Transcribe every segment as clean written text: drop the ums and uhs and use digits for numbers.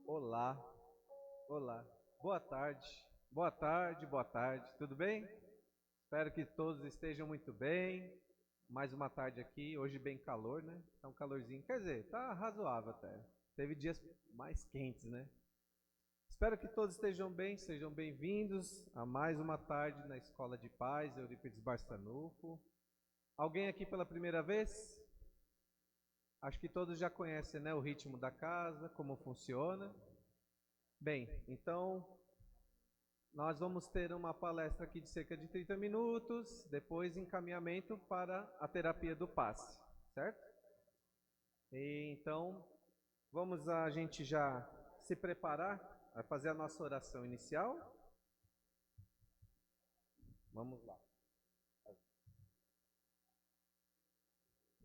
Olá, olá. Boa tarde, boa tarde, boa tarde. Tudo bem? Espero que todos estejam muito bem. Mais uma tarde aqui, hoje bem calor, né? Tá um calorzinho, quer dizer, tá razoável até. Teve dias mais quentes, né? Espero que todos estejam bem, sejam bem-vindos a mais uma tarde na Escola de Paz, Eurípides Barçanufo. Alguém aqui pela primeira vez? Acho que todos já conhecem, né, o ritmo da casa, como funciona. Bem, então nós vamos ter uma palestra aqui de cerca de 30 minutos, depois encaminhamento para a terapia do passe, certo? E então, vamos a gente já se preparar a fazer a nossa oração inicial. Vamos lá.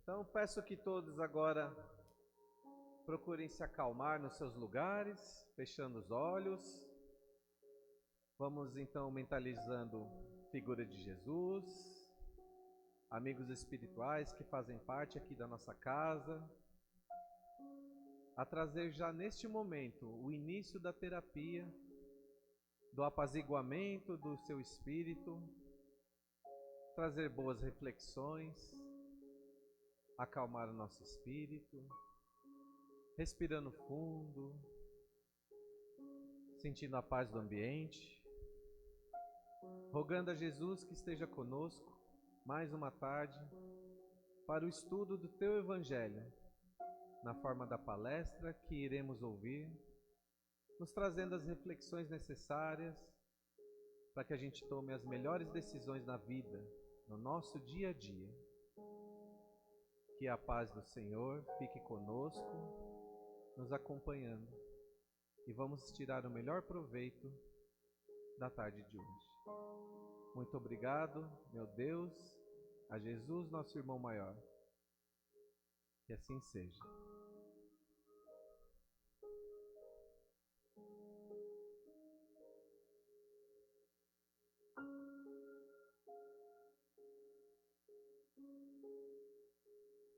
Então, peço que todos agora procurem se acalmar nos seus lugares, fechando os olhos. Vamos então mentalizando a figura de Jesus, amigos espirituais que fazem parte aqui da nossa casa, a trazer já neste momento o início da terapia, do apaziguamento do seu espírito, trazer boas reflexões, acalmar o nosso espírito, respirando fundo, sentindo a paz do ambiente, rogando a Jesus que esteja conosco mais uma tarde para o estudo do teu Evangelho, na forma da palestra que iremos ouvir, nos trazendo as reflexões necessárias para que a gente tome as melhores decisões na vida, no nosso dia a dia. Que a paz do Senhor fique conosco, nos acompanhando, e vamos tirar o melhor proveito da tarde de hoje. Muito obrigado, meu Deus, a Jesus, nosso irmão maior. Que assim seja.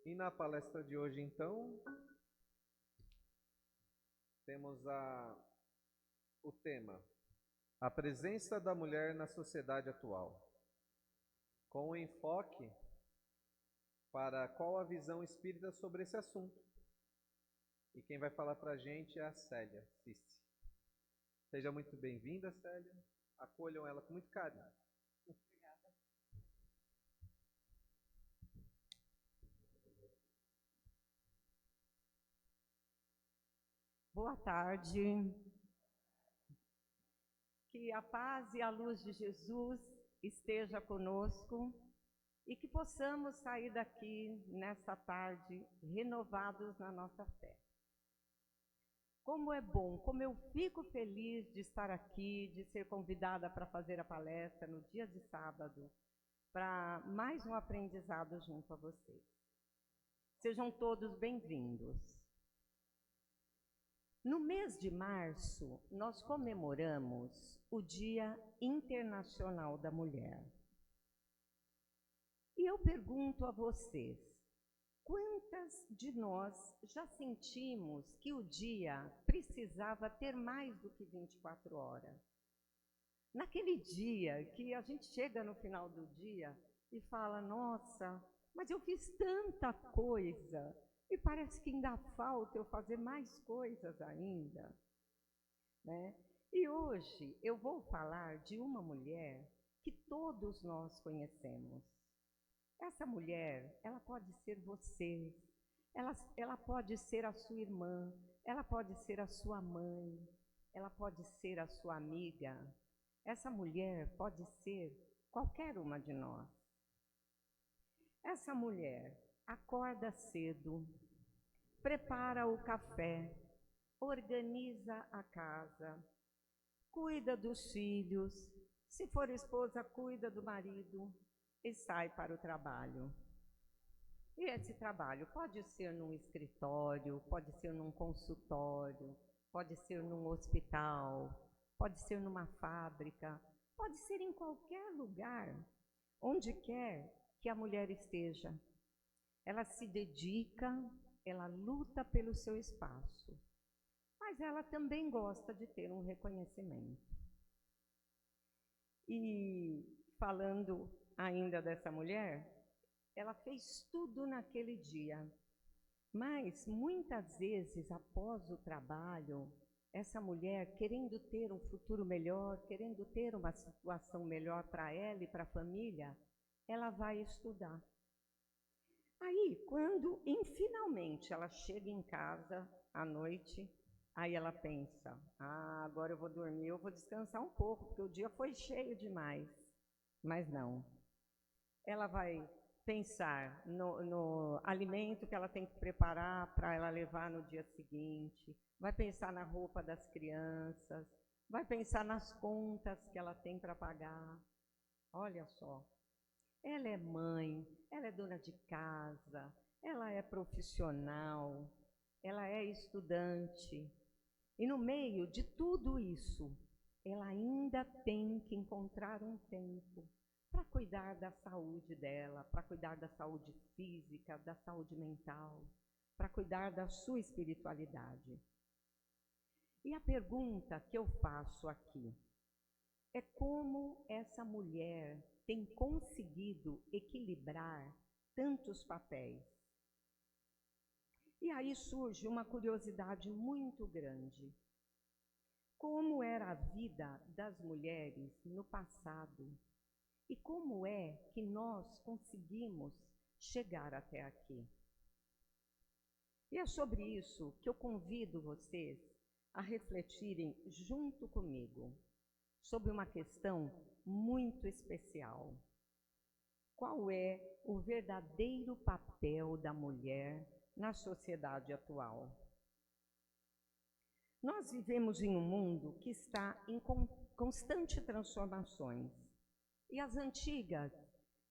E na palestra de hoje, então, temos o tema: a presença da mulher na sociedade atual, com o enfoque para qual a visão espírita sobre esse assunto. E quem vai falar para a gente é a Célia Cici. Seja muito bem-vinda, Célia. Acolham ela com muito carinho. Obrigada. Boa tarde. Que a paz e a luz de Jesus esteja conosco e que possamos sair daqui nessa tarde renovados na nossa fé. Como é bom, como eu fico feliz de estar aqui, de ser convidada para fazer a palestra no dia de sábado, para mais um aprendizado junto a vocês. Sejam todos bem-vindos. No mês de março, nós comemoramos o Dia Internacional da Mulher. E eu pergunto a vocês, quantas de nós já sentimos que o dia precisava ter mais do que 24 horas? Naquele dia que a gente chega no final do dia e fala, nossa, mas eu fiz tanta coisa, e parece que ainda falta eu fazer mais coisas ainda, né? E hoje eu vou falar de uma mulher que todos nós conhecemos. Essa mulher, ela pode ser você, ela pode ser a sua irmã, ela pode ser a sua mãe, ela pode ser a sua amiga. Essa mulher pode ser qualquer uma de nós. Essa mulher acorda cedo, prepara o café, organiza a casa, cuida dos filhos, se for esposa, cuida do marido e sai para o trabalho. E esse trabalho pode ser num escritório, pode ser num consultório, pode ser num hospital, pode ser numa fábrica, pode ser em qualquer lugar, onde quer que a mulher esteja. ela se dedica, ela luta pelo seu espaço, mas ela também gosta de ter um reconhecimento. E falando ainda dessa mulher, ela fez tudo naquele dia, mas muitas vezes após o trabalho, essa mulher querendo ter um futuro melhor, querendo ter uma situação melhor para ela e para a família, ela vai estudar. Aí, quando finalmente ela chega em casa à noite, aí ela pensa, agora eu vou dormir, eu vou descansar um pouco, porque o dia foi cheio demais. Mas não. Ela vai pensar no alimento que ela tem que preparar para ela levar no dia seguinte, vai pensar na roupa das crianças, vai pensar nas contas que ela tem para pagar. Olha só, ela é mãe, ela é dona de casa, ela é profissional, ela é estudante. E no meio de tudo isso, ela ainda tem que encontrar um tempo para cuidar da saúde dela, para cuidar da saúde física, da saúde mental, para cuidar da sua espiritualidade. E a pergunta que eu faço aqui é como essa mulher tem conseguido equilibrar tantos papéis. E aí surge uma curiosidade muito grande. Como era a vida das mulheres no passado? E como é que nós conseguimos chegar até aqui? E é sobre isso que eu convido vocês a refletirem junto comigo sobre uma questão muito especial. Qual é o verdadeiro papel da mulher na sociedade atual? Nós vivemos em um mundo que está em constante transformações. E as antigas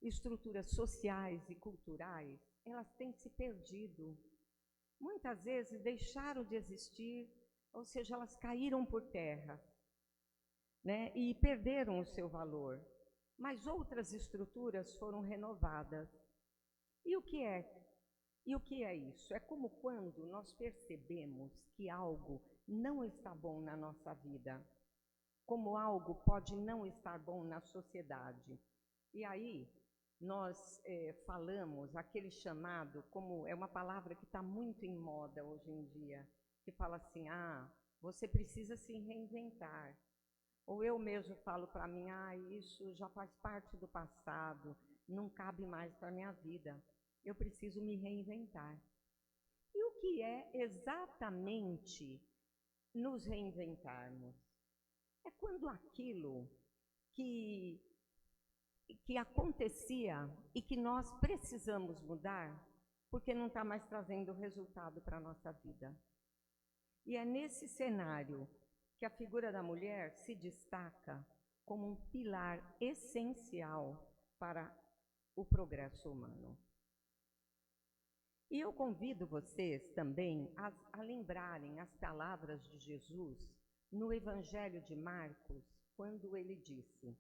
estruturas sociais e culturais, elas têm se perdido. Muitas vezes deixaram de existir, ou seja, elas caíram por terra, né, e perderam o seu valor. Mas outras estruturas foram renovadas. E o que é isso? É como quando nós percebemos que algo não está bom na nossa vida, como algo pode não estar bom na sociedade. E aí nós falamos aquele chamado, como é uma palavra que está muito em moda hoje em dia, que fala assim, você precisa se reinventar. Ou eu mesmo falo para mim, isso já faz parte do passado, não cabe mais para a minha vida, eu preciso me reinventar. E o que é exatamente nos reinventarmos? É quando aquilo que acontecia e que nós precisamos mudar, porque não está mais trazendo resultado para a nossa vida. E é nesse cenário que a figura da mulher se destaca como um pilar essencial para o progresso humano. E eu convido vocês também a lembrarem as palavras de Jesus no Evangelho de Marcos, quando ele disse: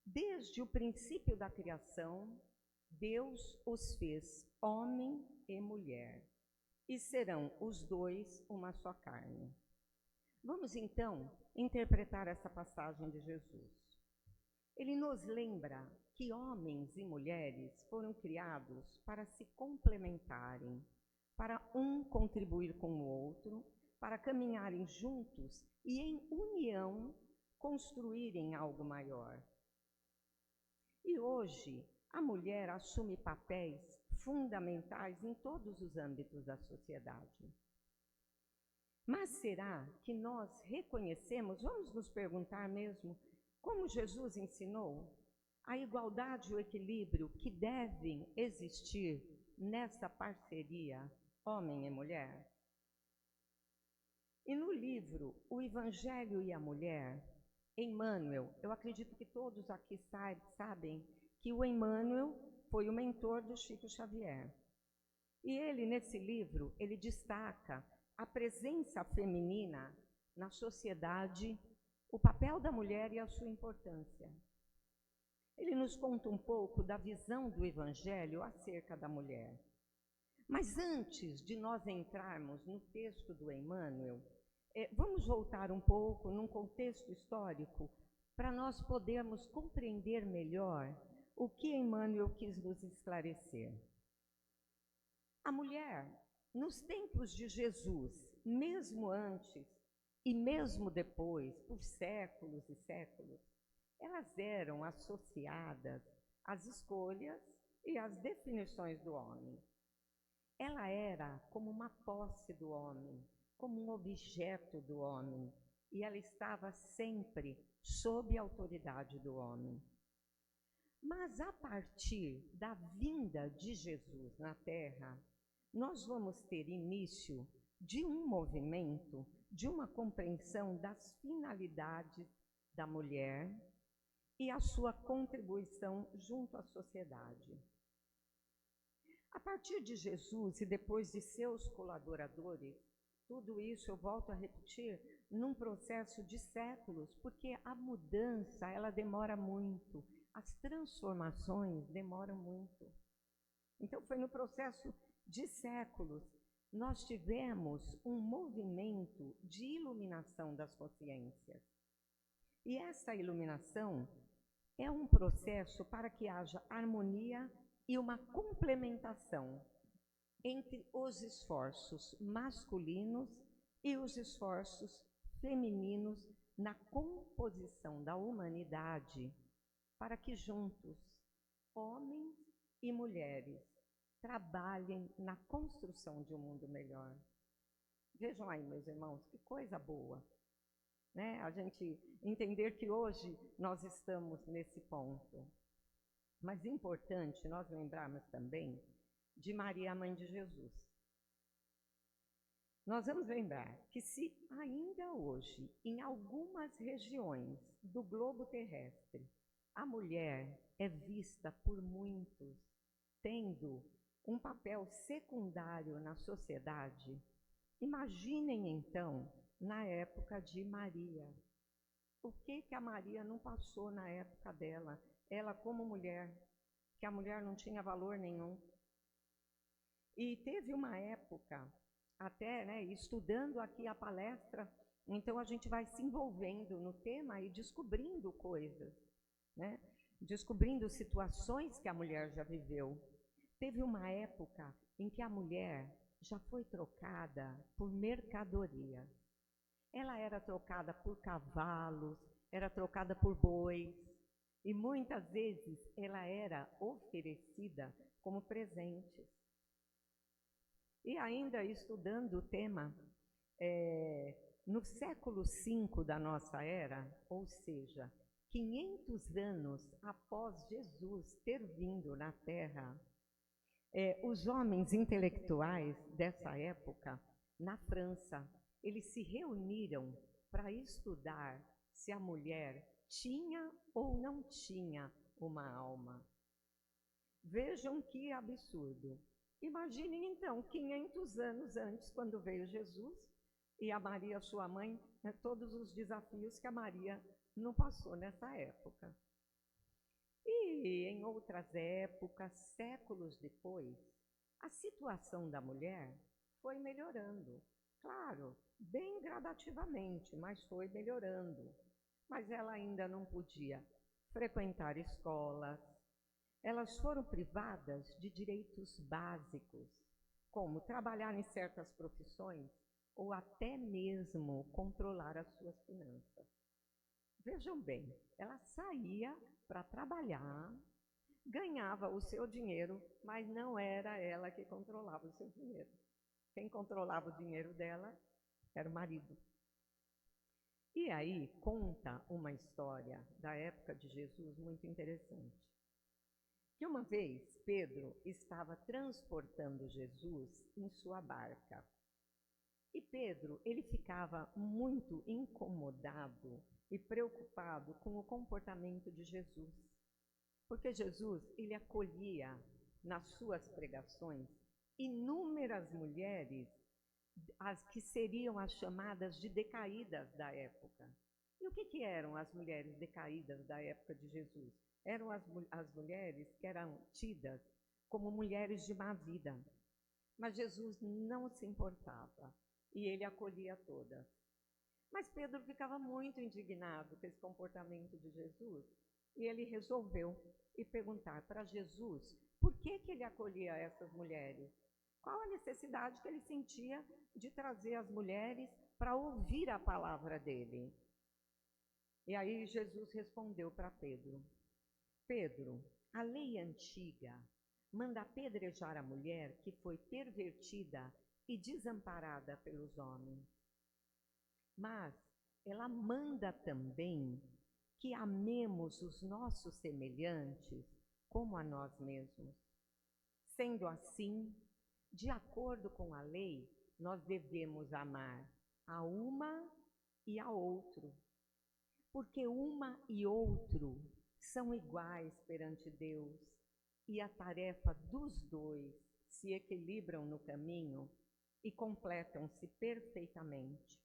desde o princípio da criação, Deus os fez homem e mulher, e serão os dois uma só carne. Vamos então interpretar essa passagem de Jesus. Ele nos lembra que homens e mulheres foram criados para se complementarem, para um contribuir com o outro, para caminharem juntos e em união construírem algo maior. E hoje a mulher assume papéis fundamentais em todos os âmbitos da sociedade. Mas será que nós reconhecemos, vamos nos perguntar mesmo, como Jesus ensinou, a igualdade e o equilíbrio que devem existir nessa parceria homem e mulher? E no livro O Evangelho e a Mulher, Emmanuel, eu acredito que todos aqui sabem que o Emmanuel foi o mentor do Chico Xavier. E ele, nesse livro, ele destaca a presença feminina na sociedade, o papel da mulher e a sua importância. Ele nos conta um pouco da visão do Evangelho acerca da mulher. Mas antes de nós entrarmos no texto do Emmanuel, vamos voltar um pouco num contexto histórico para nós podermos compreender melhor o que Emmanuel quis nos esclarecer. A mulher, nos tempos de Jesus, mesmo antes e mesmo depois, por séculos e séculos, elas eram associadas às escolhas e às definições do homem. Ela era como uma posse do homem, como um objeto do homem, e ela estava sempre sob a autoridade do homem. Mas a partir da vinda de Jesus na Terra, nós vamos ter início de um movimento, de uma compreensão das finalidades da mulher e a sua contribuição junto à sociedade. A partir de Jesus e depois de seus colaboradores, tudo isso, eu volto a repetir, num processo de séculos, porque a mudança, ela demora muito, as transformações demoram muito. Então, foi no processo de séculos, nós tivemos um movimento de iluminação das consciências. E essa iluminação é um processo para que haja harmonia e uma complementação entre os esforços masculinos e os esforços femininos na composição da humanidade, para que juntos, homens e mulheres, trabalhem na construção de um mundo melhor. Vejam aí, meus irmãos, que coisa boa, né? A gente entender que hoje nós estamos nesse ponto. Mas é importante nós lembrarmos também de Maria, a mãe de Jesus. Nós vamos lembrar que se ainda hoje, em algumas regiões do globo terrestre, a mulher é vista por muitos tendo um papel secundário na sociedade, imaginem então na época de Maria. O que a Maria não passou na época dela? Ela como mulher, que a mulher não tinha valor nenhum. E teve uma época, até, né, estudando aqui a palestra, então a gente vai se envolvendo no tema e descobrindo coisas, né? Descobrindo situações que a mulher já viveu. Teve uma época em que a mulher já foi trocada por mercadoria. Ela era trocada por cavalos, era trocada por bois, e muitas vezes ela era oferecida como presentes. E ainda estudando o tema, no século V da nossa era, ou seja, 500 anos após Jesus ter vindo na Terra, os homens intelectuais dessa época, na França, eles se reuniram para estudar se a mulher tinha ou não tinha uma alma. Vejam que absurdo. Imaginem, então, 500 anos antes, quando veio Jesus, e a Maria, sua mãe, todos os desafios que a Maria não passou nessa época. E em outras épocas, séculos depois, a situação da mulher foi melhorando. Claro, bem gradativamente, mas foi melhorando. Mas ela ainda não podia frequentar escolas. Elas foram privadas de direitos básicos, como trabalhar em certas profissões ou até mesmo controlar as suas finanças. Vejam bem, ela saía para trabalhar, ganhava o seu dinheiro, mas não era ela que controlava o seu dinheiro. Quem controlava o dinheiro dela era o marido. E aí conta uma história da época de Jesus muito interessante. Que uma vez Pedro estava transportando Jesus em sua barca. E Pedro, ele ficava muito incomodado e preocupado com o comportamento de Jesus. Porque Jesus, ele acolhia nas suas pregações inúmeras mulheres, as que seriam as chamadas de decaídas da época. E o que eram as mulheres decaídas da época de Jesus? Eram as mulheres que eram tidas como mulheres de má vida, Mas Jesus não se importava e ele acolhia todas. Mas Pedro ficava muito indignado com esse comportamento de Jesus e ele resolveu ir perguntar para Jesus por que ele acolhia essas mulheres. Qual a necessidade que ele sentia de trazer as mulheres para ouvir a palavra dele? E aí Jesus respondeu para Pedro: Pedro, a lei antiga manda apedrejar a mulher que foi pervertida e desamparada pelos homens. Mas ela manda também que amemos os nossos semelhantes como a nós mesmos. Sendo assim, de acordo com a lei, nós devemos amar a uma e a outro, porque uma e outro são iguais perante Deus, e a tarefa dos dois se equilibram no caminho e completam-se perfeitamente.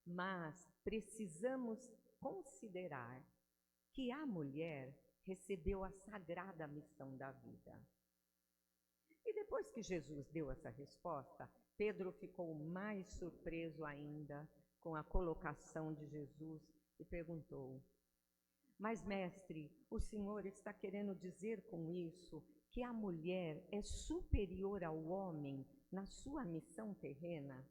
Mas precisamos considerar que a mulher recebeu a sagrada missão da vida. E depois que Jesus deu essa resposta, Pedro ficou mais surpreso ainda com a colocação de Jesus e perguntou: Mas, mestre, o senhor está querendo dizer com isso que a mulher é superior ao homem na sua missão terrena?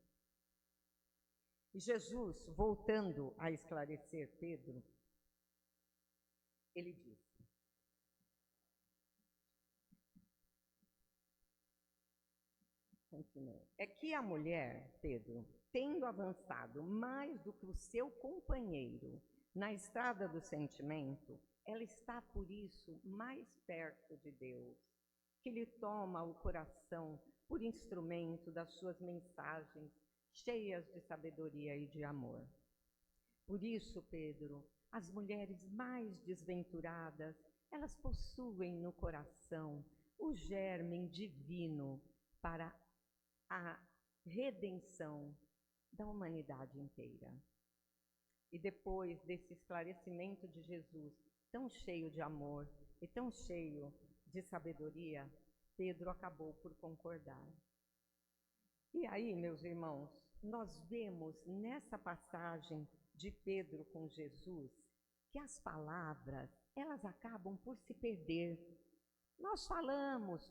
E Jesus, voltando a esclarecer Pedro, ele disse: É que a mulher, Pedro, tendo avançado mais do que o seu companheiro na estrada do sentimento, ela está, por isso, mais perto de Deus, que lhe toma o coração por instrumento das suas mensagens, cheias de sabedoria e de amor. Por isso, Pedro, as mulheres mais desventuradas, elas possuem no coração o germe divino para a redenção da humanidade inteira. E depois desse esclarecimento de Jesus, tão cheio de amor e tão cheio de sabedoria, Pedro acabou por concordar. E aí, meus irmãos, nós vemos nessa passagem de Pedro com Jesus que as palavras, elas acabam por se perder. Nós falamos,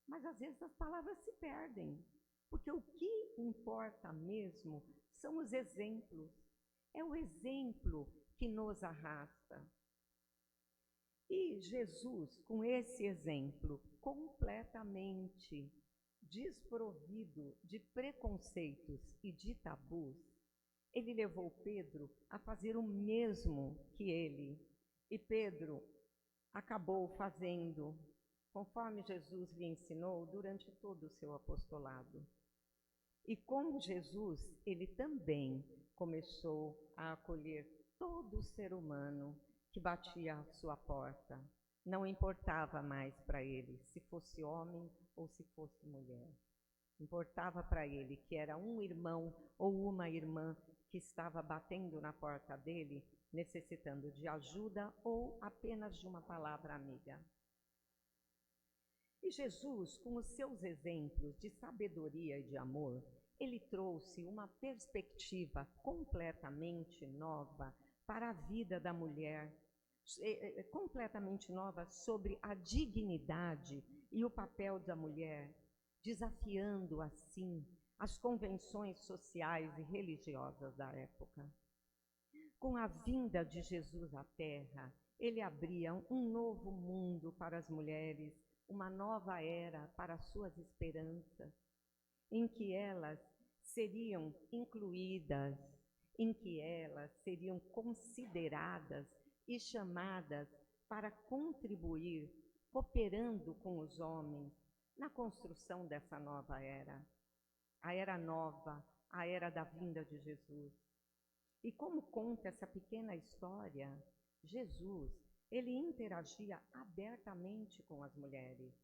mas às vezes as palavras se perdem, porque o que importa mesmo são os exemplos. É o exemplo que nos arrasta. E Jesus, com esse exemplo completamente desprovido de preconceitos e de tabus, ele levou Pedro a fazer o mesmo que ele. E Pedro acabou fazendo conforme Jesus lhe ensinou durante todo o seu apostolado. E com Jesus, ele também começou a acolher todo ser humano que batia à sua porta. Não importava mais para ele se fosse homem ou se fosse mulher. Importava para ele que era um irmão ou uma irmã que estava batendo na porta dele, necessitando de ajuda ou apenas de uma palavra amiga. E Jesus, com os seus exemplos de sabedoria e de amor, ele trouxe uma perspectiva completamente nova para a vida da mulher, completamente nova sobre a dignidade e o papel da mulher, desafiando assim as convenções sociais e religiosas da época. Com a vinda de Jesus à Terra, ele abria um novo mundo para as mulheres, uma nova era para suas esperanças, em que elas seriam incluídas, em que elas seriam consideradas e chamadas para contribuir, cooperando com os homens na construção dessa nova era. A era nova, a era da vinda de Jesus. E como conta essa pequena história, Jesus, ele interagia abertamente com as mulheres.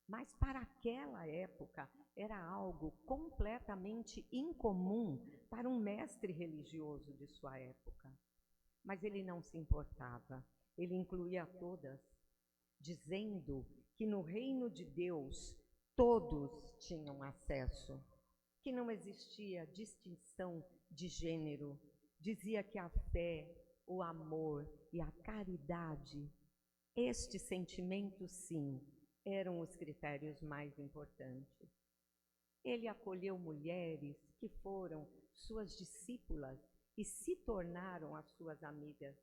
Mas para aquela época era algo completamente incomum para um mestre religioso de sua época. Mas ele não se importava, ele incluía todas, dizendo que no reino de Deus todos tinham acesso, que não existia distinção de gênero. Dizia que a fé, o amor e a caridade, estes sentimentos, sim, eram os critérios mais importantes. Ele acolheu mulheres que foram suas discípulas e se tornaram as suas amigas,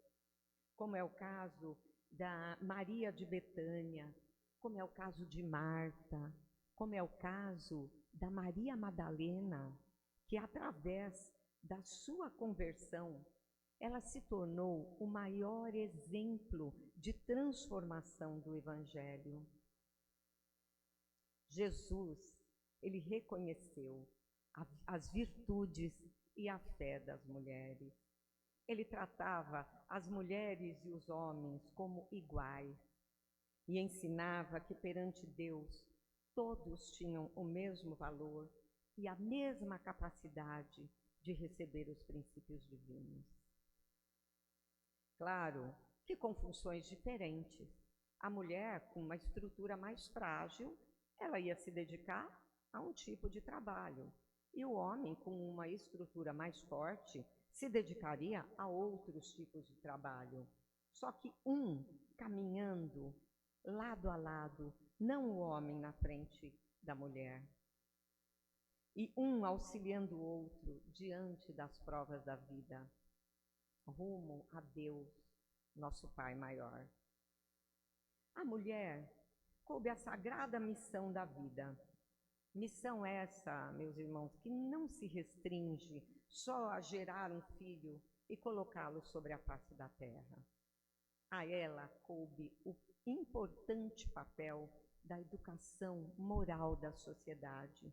como é o caso da Maria de Betânia, como é o caso de Marta, como é o caso da Maria Madalena, que através da sua conversão, ela se tornou o maior exemplo de transformação do Evangelho. Jesus, ele reconheceu as virtudes e a fé das mulheres. Ele tratava as mulheres e os homens como iguais e ensinava que perante Deus todos tinham o mesmo valor e a mesma capacidade de receber os princípios divinos. Claro que com funções diferentes. A mulher, com uma estrutura mais frágil, ela ia se dedicar a um tipo de trabalho. E o homem, com uma estrutura mais forte, se dedicaria a outros tipos de trabalho. Só que um caminhando lado a lado, não o homem na frente da mulher. E um auxiliando o outro diante das provas da vida, rumo a Deus, nosso Pai maior. A mulher coube a sagrada missão da vida. Missão essa, meus irmãos, que não se restringe só a gerar um filho e colocá-lo sobre a face da terra. A ela coube o importante papel da educação moral da sociedade,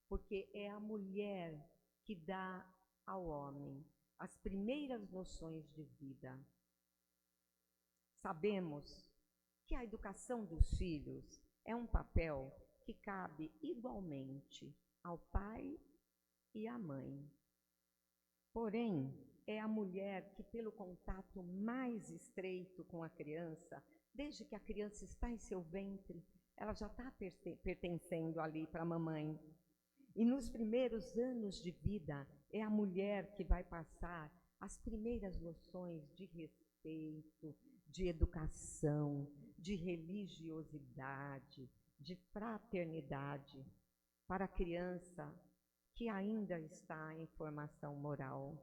porque é a mulher que dá ao homem as primeiras noções de vida. Sabemos que a educação dos filhos é um papel que cabe igualmente ao pai e à mãe. Porém, é a mulher que, pelo contato mais estreito com a criança, desde que a criança está em seu ventre, ela já está pertencendo ali para a mamãe. E nos primeiros anos de vida, é a mulher que vai passar as primeiras noções de respeito, de educação, de religiosidade, de fraternidade para a criança que ainda está em formação moral.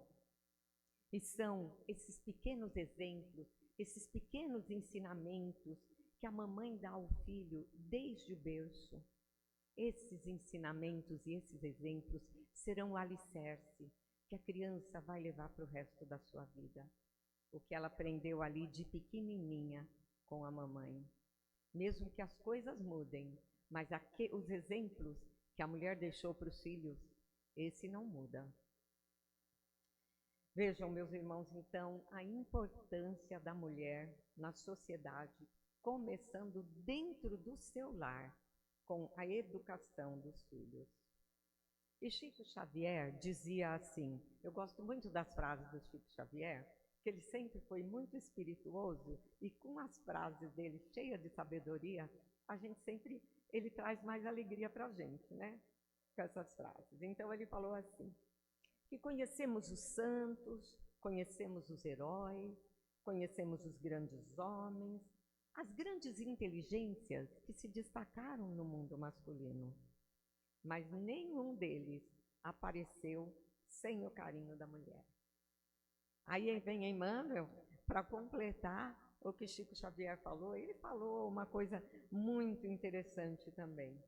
E são esses pequenos exemplos, esses pequenos ensinamentos que a mamãe dá ao filho desde o berço. Esses ensinamentos e esses exemplos serão o alicerce que a criança vai levar para o resto da sua vida. O que ela aprendeu ali de pequenininha com a mamãe. Mesmo que as coisas mudem, mas os exemplos que a mulher deixou para os filhos, esse não muda. Vejam, meus irmãos, então, a importância da mulher na sociedade, começando dentro do seu lar, com a educação dos filhos. E Chico Xavier dizia assim, eu gosto muito das frases do Chico Xavier, que ele sempre foi muito espirituoso e com as frases dele cheias de sabedoria, ele traz mais alegria para a gente, né? Com essas frases. Então ele falou assim, que conhecemos os santos, conhecemos os heróis, conhecemos os grandes homens, as grandes inteligências que se destacaram no mundo masculino, mas nenhum deles apareceu sem o carinho da mulher. Aí vem Emmanuel para completar o que Chico Xavier falou. Ele falou uma coisa muito interessante também,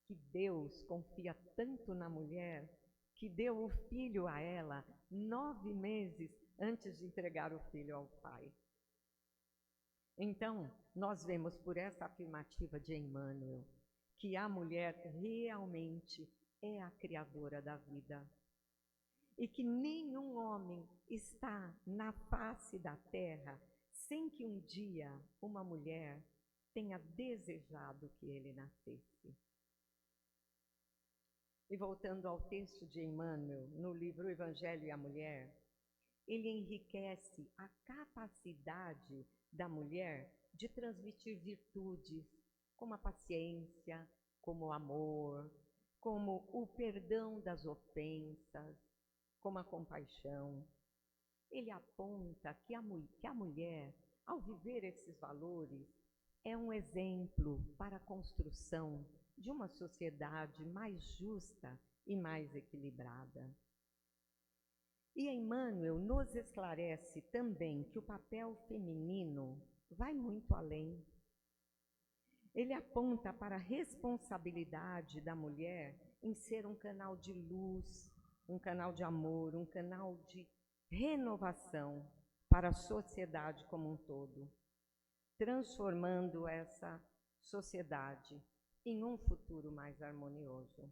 que Deus confia tanto na mulher que deu o filho a ela 9 meses antes de entregar o filho ao pai. Então, nós vemos por essa afirmativa de Emmanuel que a mulher realmente é a criadora da vida e que nenhum homem está na face da terra sem que um dia uma mulher tenha desejado que ele nascesse. E voltando ao texto de Emmanuel, no livro O Evangelho e a Mulher, ele enriquece a capacidade da mulher de transmitir virtudes, como a paciência, como o amor, como o perdão das ofensas, como a compaixão. Ele aponta que a mulher, ao viver esses valores, é um exemplo para a construção de uma sociedade mais justa e mais equilibrada. E Emmanuel nos esclarece também que o papel feminino vai muito além. Ele aponta para a responsabilidade da mulher em ser um canal de luz, um canal de amor, um canal de renovação para a sociedade como um todo, transformando essa sociedade em um futuro mais harmonioso.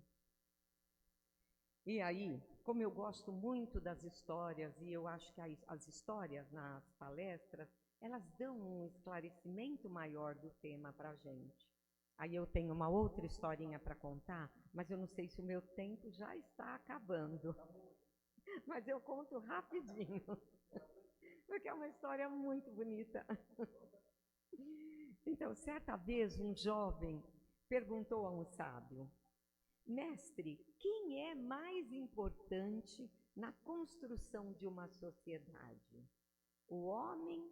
E aí, como eu gosto muito das histórias, e eu acho que as histórias nas palestras, elas dão um esclarecimento maior do tema para a gente. Aí eu tenho uma outra historinha para contar, mas eu não sei se o meu tempo já está acabando. Mas eu conto rapidinho, porque é uma história muito bonita. Então, certa vez, um jovem perguntou a um sábio: mestre, quem é mais importante na construção de uma sociedade? O homem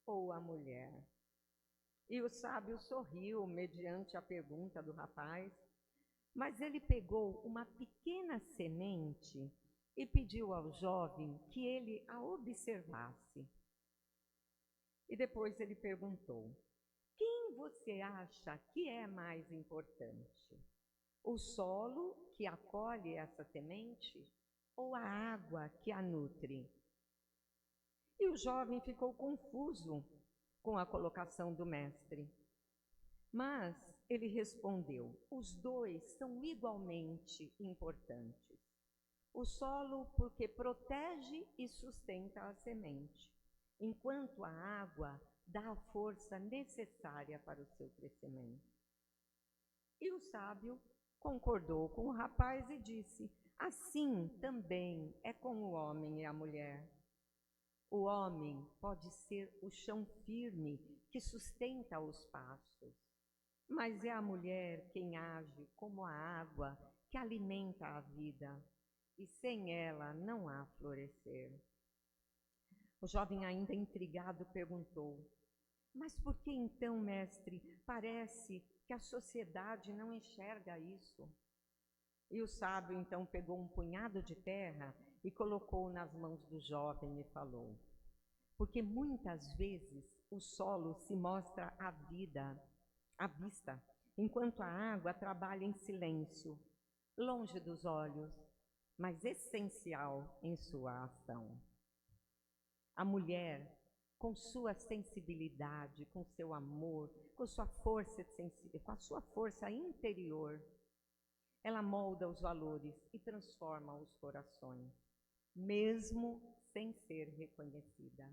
ou a mulher? E o sábio sorriu mediante a pergunta do rapaz, mas ele pegou uma pequena semente e pediu ao jovem que ele a observasse. E depois ele perguntou: quem você acha que é mais importante? O solo que acolhe essa semente ou a água que a nutre? E o jovem ficou confuso com a colocação do mestre. Mas ele respondeu: os dois são igualmente importantes. O solo porque protege e sustenta a semente, enquanto a água dá a força necessária para o seu crescimento. E o sábio concordou com o rapaz e disse: assim também é com o homem e a mulher. O homem pode ser o chão firme que sustenta os passos, mas é a mulher quem age como a água que alimenta a vida, e sem ela não há florescer. O jovem, ainda intrigado, perguntou: mas por que então, mestre, parece que a sociedade não enxerga isso? E o sábio então pegou um punhado de terra e colocou nas mãos do jovem e falou: porque muitas vezes o solo se mostra à vista, enquanto a água trabalha em silêncio, longe dos olhos, mas essencial em sua ação. A mulher, com sua sensibilidade, com seu amor, com a sua força interior, ela molda os valores e transforma os corações, mesmo sem ser reconhecida.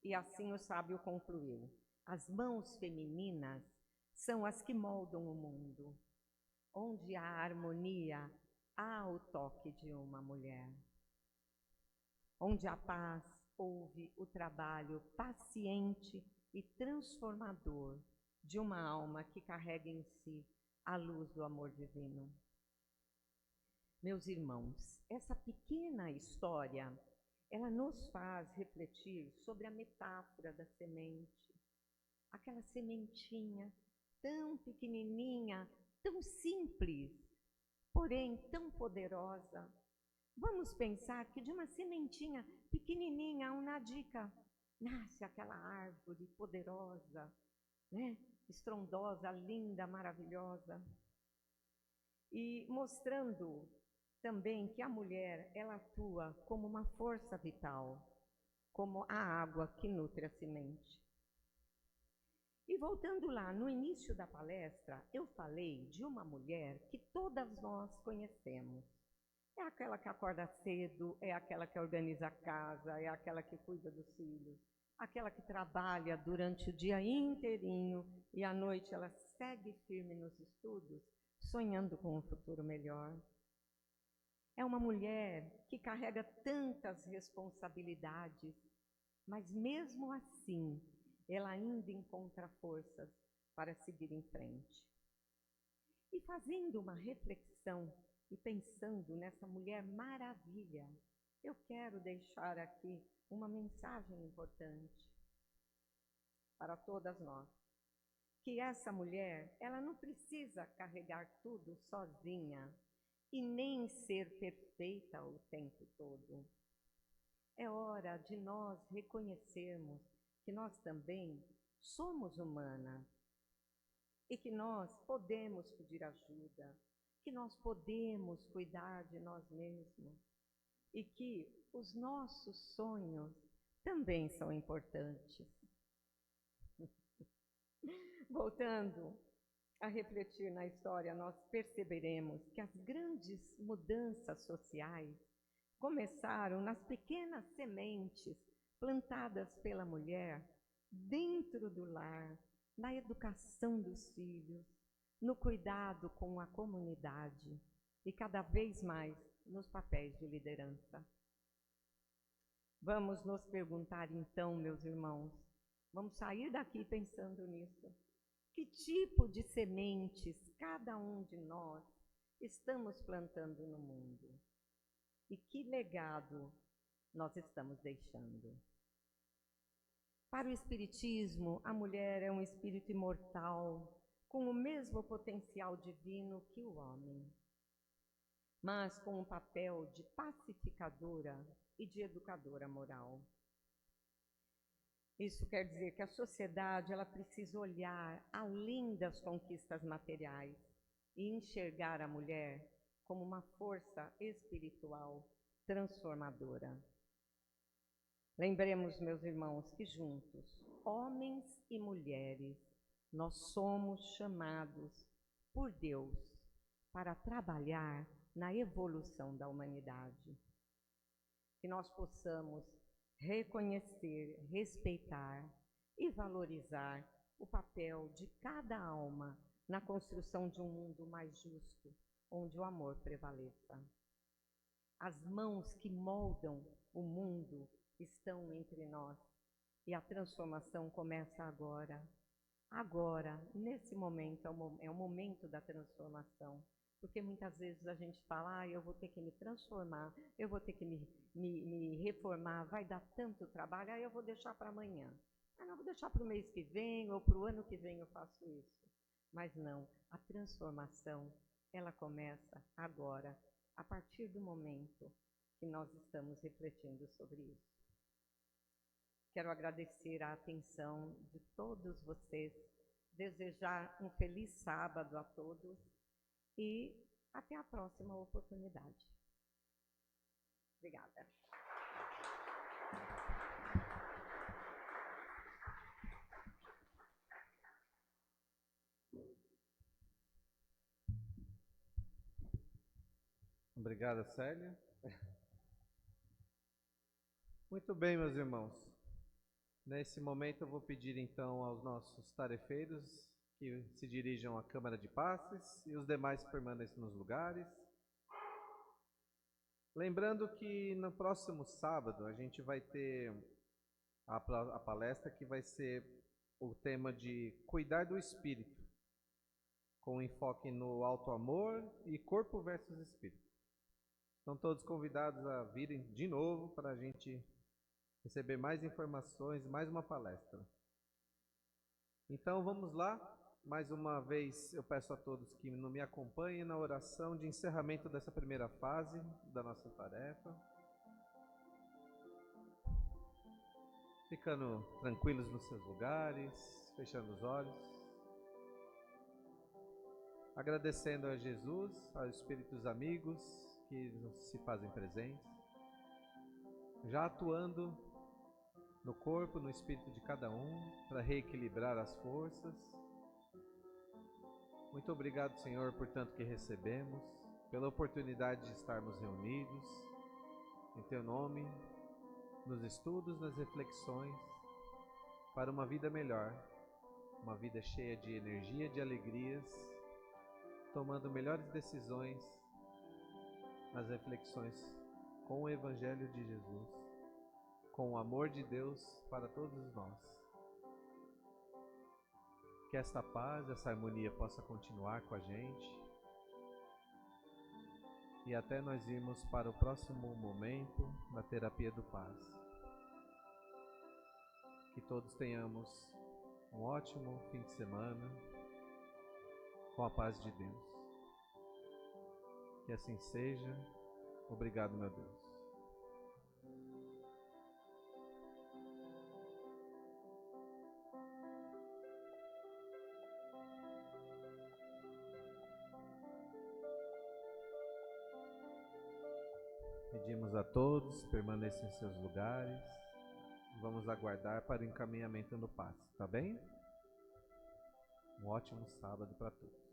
E assim o sábio concluiu: as mãos femininas são as que moldam o mundo. Onde há harmonia, há o toque de uma mulher. Onde há paz, houve o trabalho paciente e transformador de uma alma que carrega em si a luz do amor divino. Meus irmãos, essa pequena história, ela nos faz refletir sobre a metáfora da semente. Aquela sementinha tão pequenininha, tão simples, porém tão poderosa. Vamos pensar que de uma sementinha pequenininha, uma dica, nasce aquela árvore poderosa, né? Estrondosa, linda, maravilhosa. E mostrando também que a mulher, ela atua como uma força vital, como a água que nutre a semente. E voltando lá, no início da palestra, eu falei de uma mulher que todas nós conhecemos. É aquela que acorda cedo, é aquela que organiza a casa, é aquela que cuida dos filhos, aquela que trabalha durante o dia inteirinho e à noite ela segue firme nos estudos, sonhando com um futuro melhor. É uma mulher que carrega tantas responsabilidades, mas mesmo assim, ela ainda encontra forças para seguir em frente. E fazendo uma reflexão e pensando nessa mulher maravilha, eu quero deixar aqui uma mensagem importante para todas nós. Que essa mulher, ela não precisa carregar tudo sozinha e nem ser perfeita o tempo todo. É hora de nós reconhecermos que nós também somos humanas e que nós podemos pedir ajuda, que nós podemos cuidar de nós mesmos e que os nossos sonhos também são importantes. Voltando a refletir na história, nós perceberemos que as grandes mudanças sociais começaram nas pequenas sementes plantadas pela mulher dentro do lar, na educação dos filhos, no cuidado com a comunidade e cada vez mais nos papéis de liderança. Vamos nos perguntar então, meus irmãos, vamos sair daqui pensando nisso. Que tipo de sementes cada um de nós estamos plantando no mundo? E que legado nós estamos deixando? Para o Espiritismo, a mulher é um espírito imortal, com o mesmo potencial divino que o homem, mas com um papel de pacificadora e de educadora moral. Isso quer dizer que a sociedade ela precisa olhar além das conquistas materiais e enxergar a mulher como uma força espiritual transformadora. Lembremos, meus irmãos, que juntos, homens e mulheres, nós somos chamados por Deus para trabalhar na evolução da humanidade. Que nós possamos reconhecer, respeitar e valorizar o papel de cada alma na construção de um mundo mais justo, onde o amor prevaleça. As mãos que moldam o mundo estão entre nós e a transformação começa agora. Agora, nesse momento, é o momento da transformação. Porque muitas vezes a gente fala, eu vou ter que me transformar, eu vou ter que me reformar, vai dar tanto trabalho, eu vou deixar para amanhã. Não, vou deixar para o mês que vem ou para o ano que vem eu faço isso. Mas não, a transformação, ela começa agora, a partir do momento que nós estamos refletindo sobre isso. Quero agradecer a atenção de todos vocês, desejar um feliz sábado a todos e até a próxima oportunidade. Obrigada. Obrigada, Célia. Muito bem, meus irmãos. Nesse momento eu vou pedir então aos nossos tarefeiros que se dirijam à Câmara de Passes e os demais permaneçam nos lugares. Lembrando que no próximo sábado a gente vai ter a palestra que vai ser o tema de cuidar do espírito, com enfoque no alto amor e corpo versus espírito. Estão todos convidados a virem de novo para a gente receber mais informações, mais uma palestra. Então vamos lá, mais uma vez eu peço a todos que me acompanhem na oração de encerramento dessa primeira fase da nossa tarefa. Ficando tranquilos nos seus lugares, fechando os olhos. Agradecendo a Jesus, aos espíritos amigos que se fazem presentes. Já atuando no corpo, no espírito de cada um, para reequilibrar as forças. Muito obrigado, Senhor, por tanto que recebemos, pela oportunidade de estarmos reunidos, em Teu nome, nos estudos, nas reflexões, para uma vida melhor, uma vida cheia de energia, de alegrias, tomando melhores decisões nas reflexões com o Evangelho de Jesus, com o amor de Deus para todos nós. Que esta paz, essa harmonia possa continuar com a gente. E até nós irmos para o próximo momento da terapia do paz. Que todos tenhamos um ótimo fim de semana com a paz de Deus. Que assim seja. Obrigado, meu Deus. Pedimos a todos, permaneçam em seus lugares. Vamos aguardar para o encaminhamento no passe, tá bem? Um ótimo sábado para todos.